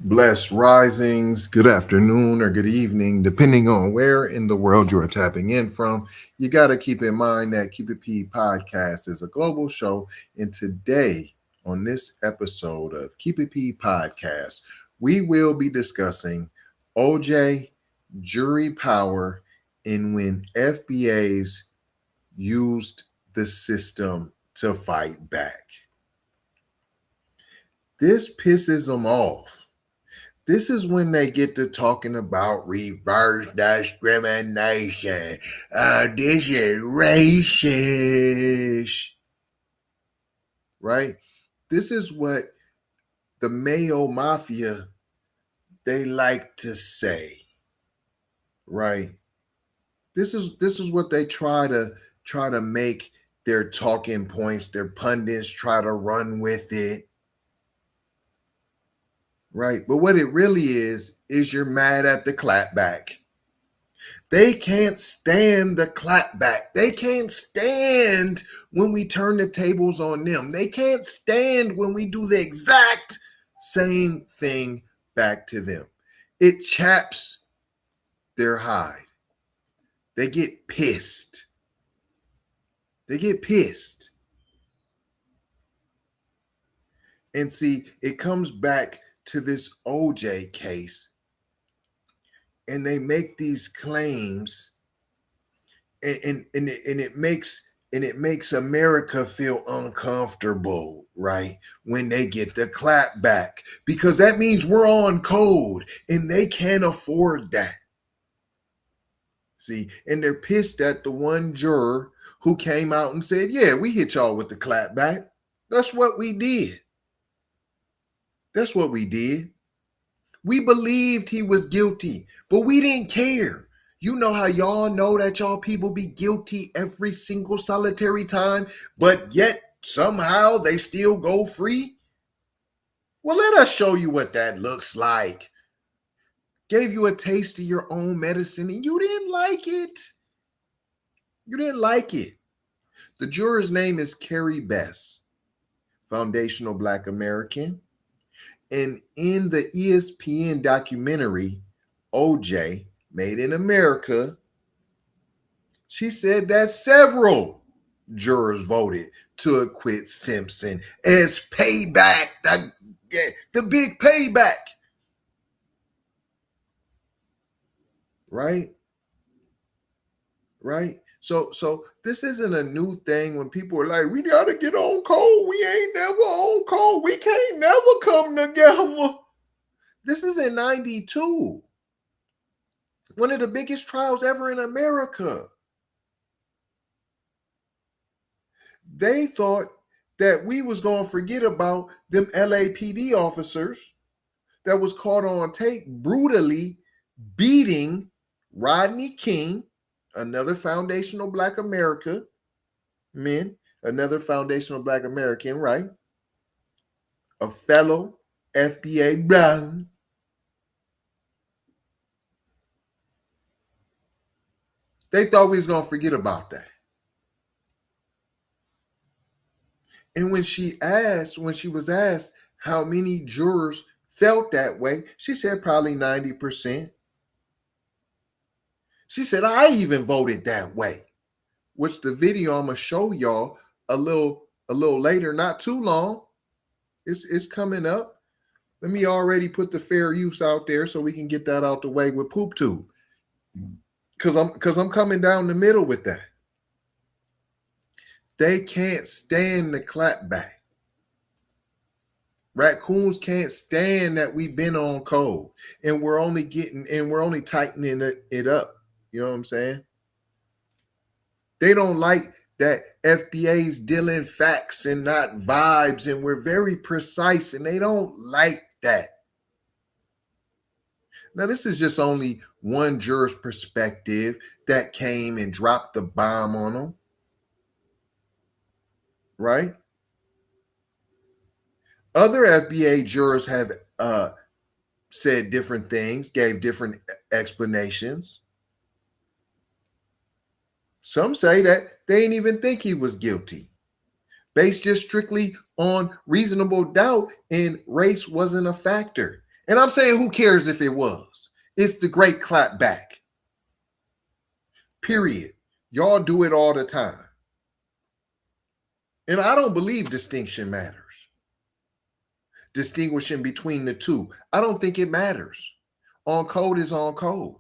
Blessed risings, good afternoon or good evening, depending on where in the world you are tapping in from. You got to keep in mind that Keep It P podcast is a global show. And today, on this episode of Keep It P podcast, we will be discussing OJ, jury power, and when FBAs used the system to fight back. This pisses them off. This is when they get to talking about reverse discrimination. This is racist. Right? This is what the Mayo Mafia, they like to say. Right? This is what they try to make their talking points, their pundits try to run with it. Right? But what it really is you're mad at the clapback. They can't stand the clapback. They can't stand when we turn the tables on them. They can't stand when we do the exact same thing back to them. It chaps their hide. They get pissed. They get pissed. And see, it comes back to this OJ case, and they make these claims, and it makes America feel uncomfortable, right? When they get the clap back, because that means we're on code, and they can't afford that. See, and they're pissed at the one juror who came out and said, "Yeah, we hit y'all with the clap back. That's what we did. That's what we did. We believed he was guilty, but we didn't care. You know how y'all know that y'all people be guilty every single solitary time, but yet somehow they still go free? Well, let us show you what that looks like. Gave you a taste of your own medicine and you didn't like it. You didn't like it." The juror's name is Carrie Bess, foundational Black American. And in the ESPN documentary, OJ, Made in America, she said that several jurors voted to acquit Simpson as payback, the big payback. Right? Right? So this isn't a new thing when people are like, we gotta get on code. We ain't never on code. We can't never come together. This is in 92. One of the biggest trials ever in America. They thought that we was going to forget about them LAPD officers that was caught on tape brutally beating Rodney King, another foundational Black American, another foundational Black American, right? A fellow FBA brother. They thought we was going to forget about that. And when she was asked how many jurors felt that way, she said probably 90%. She said, I even voted that way, which the video I'm going to show y'all a little later, not too long. It's coming up. Let me already put the fair use out there so we can get that out the way with Poop Tube. Because I'm coming down the middle with that. They can't stand the clapback. Raccoons can't stand that we've been on code and we're only tightening it up. You know what I'm saying? They don't like that FBA's dealing facts and not vibes, and we're very precise, and they don't like that. Now, this is just only one juror's perspective that came and dropped the bomb on them. Right? Other FBA jurors have said different things, gave different explanations. Some say that they didn't even think he was guilty, based just strictly on reasonable doubt, and race wasn't a factor. And I'm saying, who cares if it was? It's the great clapback. Period. Y'all do it all the time. And I don't believe distinction matters. Distinguishing between the two, I don't think it matters. On code is on code.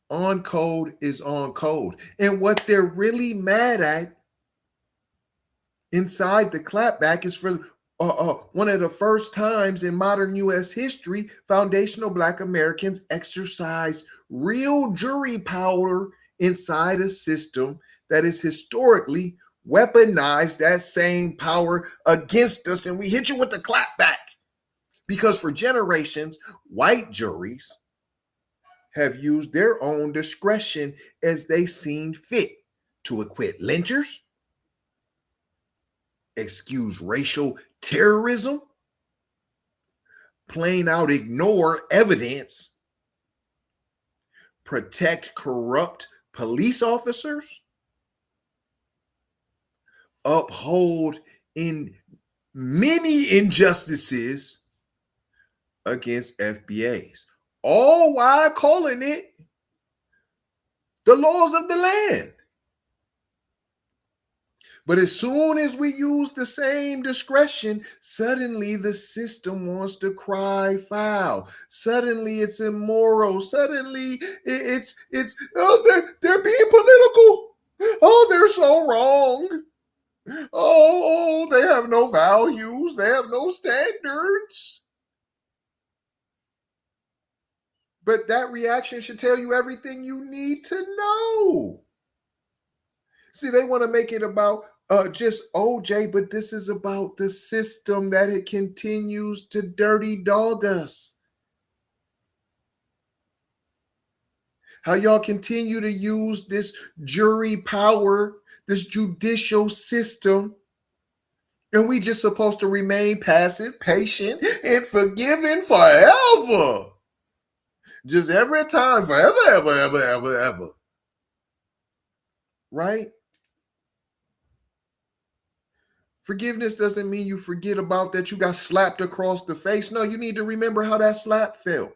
On code is on code. And what they're really mad at inside the clapback is for one of the first times in modern U.S. history, foundational Black Americans exercised real jury power inside a system that is historically weaponized that same power against us. And we hit you with the clapback because for generations, white juries have used their own discretion as they seen fit to acquit lynchers, excuse racial terrorism, plain out ignore evidence, protect corrupt police officers, uphold in many injustices against FBAs, all while calling it the laws of the land. But as soon as we use the same discretion, suddenly the system wants to cry foul. Suddenly it's immoral. Suddenly it's oh, they're being political. Oh, they're so wrong. Oh, they have no values. They have no standards. But that reaction should tell you everything you need to know. See, they want to make it about just OJ, but this is about the system that it continues to dirty dog us. How y'all continue to use this jury power, this judicial system, and we just supposed to remain passive, patient, and forgiving forever. Just every time, forever, ever. Right? Forgiveness doesn't mean you forget about that you got slapped across the face. No, you need to remember how that slap felt.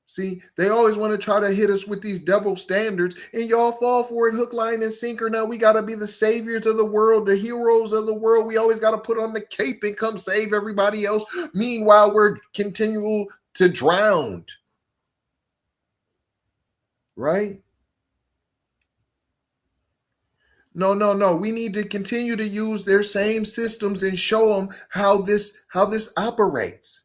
See, they always want to try to hit us with these double standards, and y'all fall for it hook, line, and sinker. Now we got to be the saviors of the world, the heroes of the world. We always got to put on the cape and come save everybody else. Meanwhile, we're continual to drown. Right? No. We need to continue to use their same systems and show them how this operates.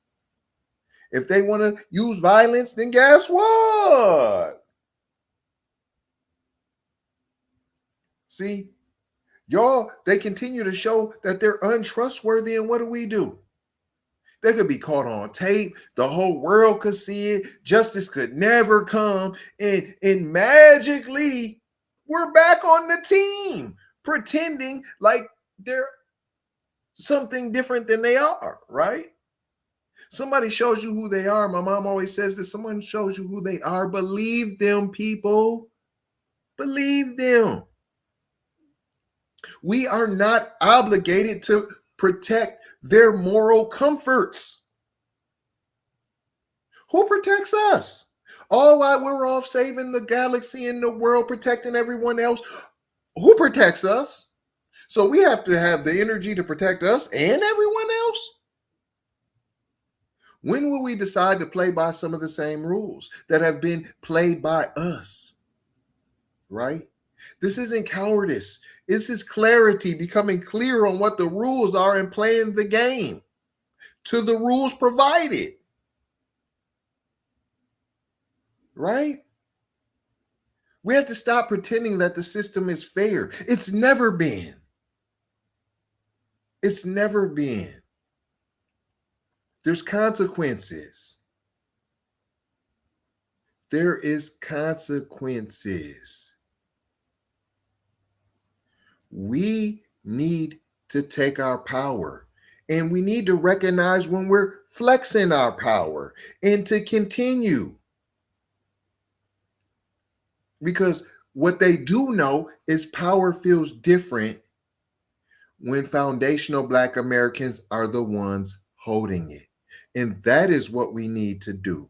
If they want to use violence, then guess what? See, y'all, they continue to show that they're untrustworthy, and what do? They could be caught on tape. The whole world could see it. Justice could never come. And magically, we're back on the team, pretending like they're something different than they are, right? Somebody shows you who they are. My mom always says this. Someone shows you who they are. Believe them, people. Believe them. We are not obligated to protect their moral comforts. Who protects us? All while we're off saving the galaxy and the world, protecting everyone else. Who protects us? So we have to have the energy to protect us and everyone else. When will we decide to play by some of the same rules that have been played by us? Right? This isn't cowardice. This is clarity, becoming clear on what the rules are and playing the game to the rules provided. Right? We have to stop pretending that the system is fair. It's never been. It's never been. There's consequences. There is consequences. We need to take our power, and we need to recognize when we're flexing our power and to continue. Because what they do know is power feels different when foundational Black Americans are the ones holding it. And that is what we need to do.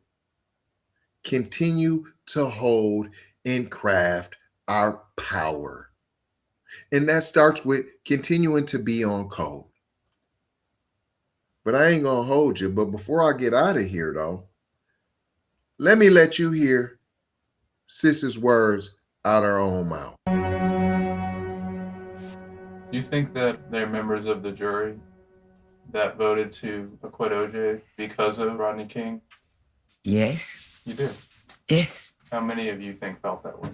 Continue to hold and craft our power. And that starts with continuing to be on code. But I ain't going to hold you. But before I get out of here, though, let me let you hear Sis's words out of her own mouth. Do you think that they're members of the jury that voted to acquit OJ because of Rodney King? Yes. You do? Yes. How many of you think felt that way?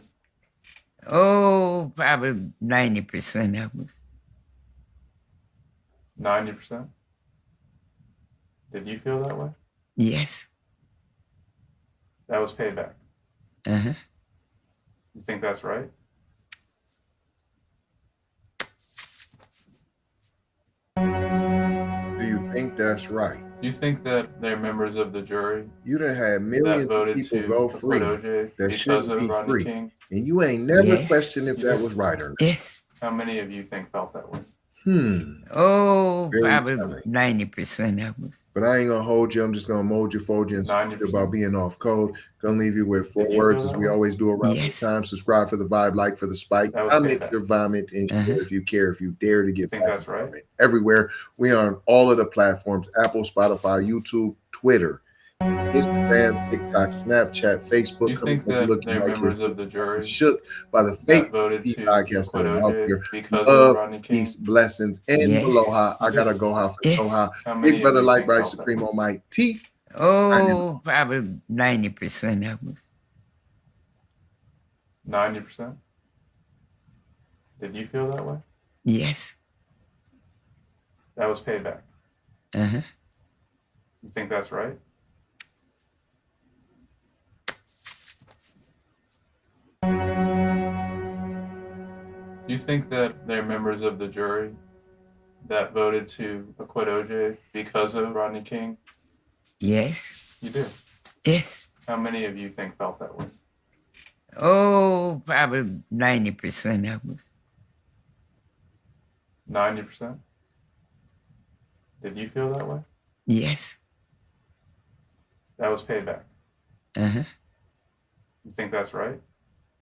Oh, probably 90% of us. 90%? Did you feel that way? Yes. That was payback. Uh-huh. You think that's right? Do you think that's right? Do you think that they're members of the jury You done had that millions of voted people to go acquit free OJ that because shouldn't of be Rodney free. King? And you ain't never Yes. questioned if You that did? was right or not. Yes. How many of you think felt that way? Oh, Very probably telling. 90% of us. But I ain't gonna hold you. I'm just gonna mold you, fold you, and speak 90%? about being off code. Gonna leave you with 4 Did you words feel as that we way? always do around Yes. this time. Subscribe for the vibe, like for the spike. That was Comment payback. your vomit and share Uh-huh. if you care, if you dare to You get think back that's right? from it. Everywhere. We are on all of the platforms: Apple, Spotify, YouTube, Twitter, Instagram, TikTok, Snapchat, Do Facebook. you Come and think take a look. that You they're might members get of the jury shook by the that fake voted to podcasts that acquit are out OJ here. because of Love, Rodney peace, King? blessings, and Yes. aloha. I You gotta did? go high for Yes. Soha. How many Big of brother, you light think bright, felt that supreme, way? almighty. T. Oh, probably 90% of us. 90%? Did you feel that way? Yes. That was payback. Uh-huh. You think that's right? Do you think that they're members of the jury that voted to acquit OJ because of Rodney King? Yes. You do? Yes. How many of you think felt that way? Oh, probably 90% of us. 90%? Did you feel that way? Yes. That was payback. Uh-huh. You think that's right?